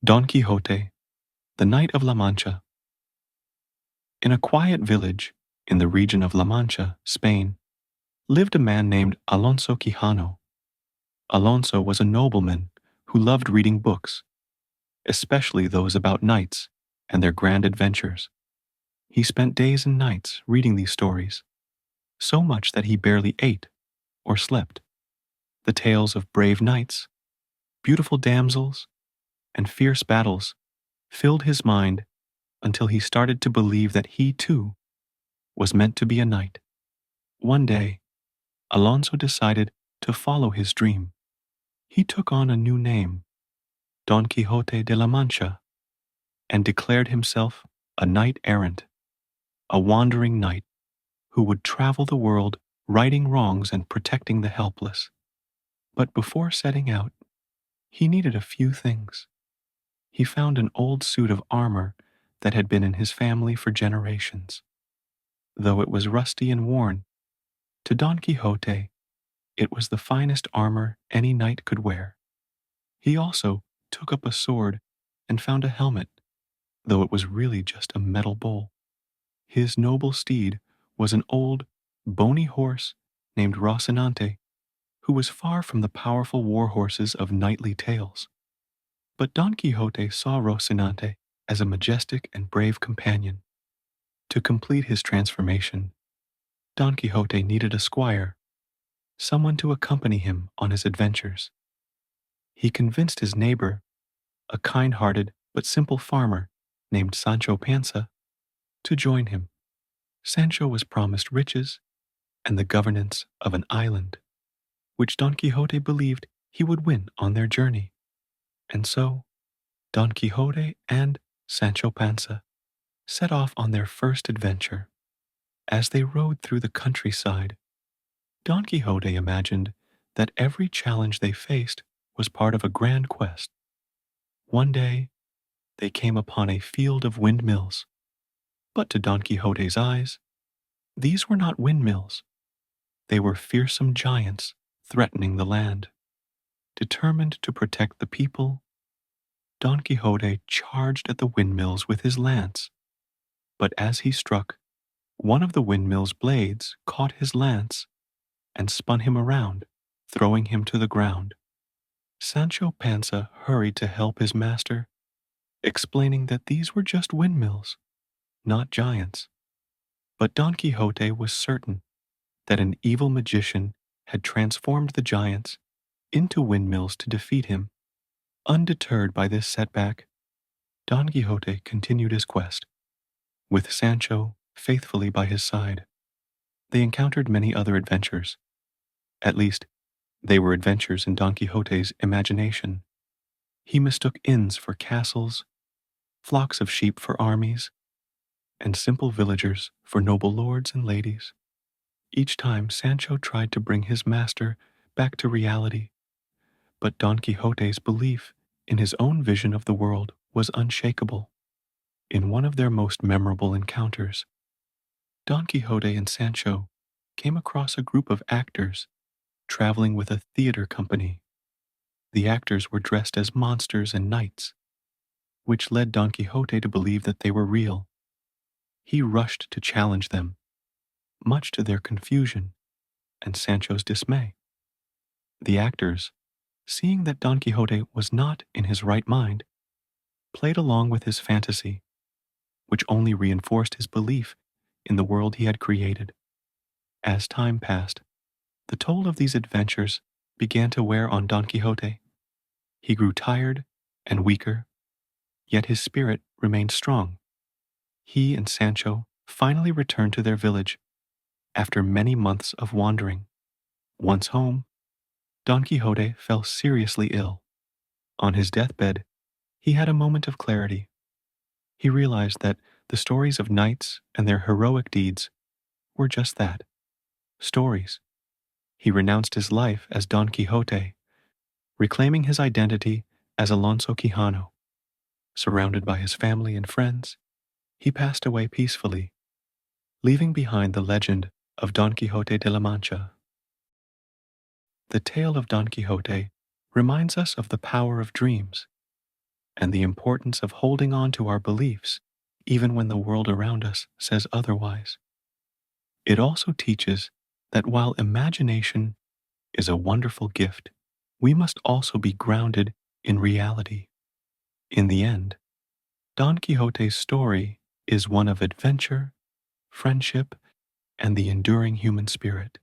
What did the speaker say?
Don Quixote, the Knight of La Mancha. In a quiet village in the region of La Mancha, Spain, lived a man named Alonso Quijano. Alonso was a nobleman who loved reading books, especially those about knights and their grand adventures. He spent days and nights reading these stories, so much that he barely ate or slept. The tales of brave knights, beautiful damsels, and fierce battles filled his mind until he started to believe that he, too, was meant to be a knight. One day, Alonso decided to follow his dream. He took on a new name, Don Quixote de la Mancha, and declared himself a knight errant, a wandering knight who would travel the world righting wrongs and protecting the helpless. But before setting out, he needed a few things. He found an old suit of armor that had been in his family for generations. Though it was rusty and worn, to Don Quixote, it was the finest armor any knight could wear. He also took up a sword and found a helmet, though it was really just a metal bowl. His noble steed was an old, bony horse named Rocinante, who was far from the powerful war horses of knightly tales. But Don Quixote saw Rocinante as a majestic and brave companion. To complete his transformation, Don Quixote needed a squire, someone to accompany him on his adventures. He convinced his neighbor, a kind-hearted but simple farmer named Sancho Panza, to join him. Sancho was promised riches and the governance of an island, which Don Quixote believed he would win on their journey. And so, Don Quixote and Sancho Panza set off on their first adventure. As they rode through the countryside, Don Quixote imagined that every challenge they faced was part of a grand quest. One day, they came upon a field of windmills, but to Don Quixote's eyes, these were not windmills. They were fearsome giants threatening the land. Determined to protect the people, Don Quixote charged at the windmills with his lance. But as he struck, one of the windmill's blades caught his lance and spun him around, throwing him to the ground. Sancho Panza hurried to help his master, explaining that these were just windmills, not giants. But Don Quixote was certain that an evil magician had transformed the giants into windmills to defeat him. Undeterred by this setback, Don Quixote continued his quest, with Sancho faithfully by his side. They encountered many other adventures. At least, they were adventures in Don Quixote's imagination. He mistook inns for castles, flocks of sheep for armies, and simple villagers for noble lords and ladies. Each time Sancho tried to bring his master back to reality, but Don Quixote's belief in his own vision of the world was unshakable. In one of their most memorable encounters, Don Quixote and Sancho came across a group of actors traveling with a theater company. The actors were dressed as monsters and knights, which led Don Quixote to believe that they were real. He rushed to challenge them, much to their confusion and Sancho's dismay. The actors, seeing that Don Quixote was not in his right mind, played along with his fantasy, which only reinforced his belief in the world he had created. As time passed, the toll of these adventures began to wear on Don Quixote. He grew tired and weaker, yet his spirit remained strong. He and Sancho finally returned to their village after many months of wandering. Once home, Don Quixote fell seriously ill. On his deathbed, he had a moment of clarity. He realized that the stories of knights and their heroic deeds were just that, stories. He renounced his life as Don Quixote, reclaiming his identity as Alonso Quijano. Surrounded by his family and friends, he passed away peacefully, leaving behind the legend of Don Quixote de la Mancha. The tale of Don Quixote reminds us of the power of dreams and the importance of holding on to our beliefs even when the world around us says otherwise. It also teaches that while imagination is a wonderful gift, we must also be grounded in reality. In the end, Don Quixote's story is one of adventure, friendship, and the enduring human spirit.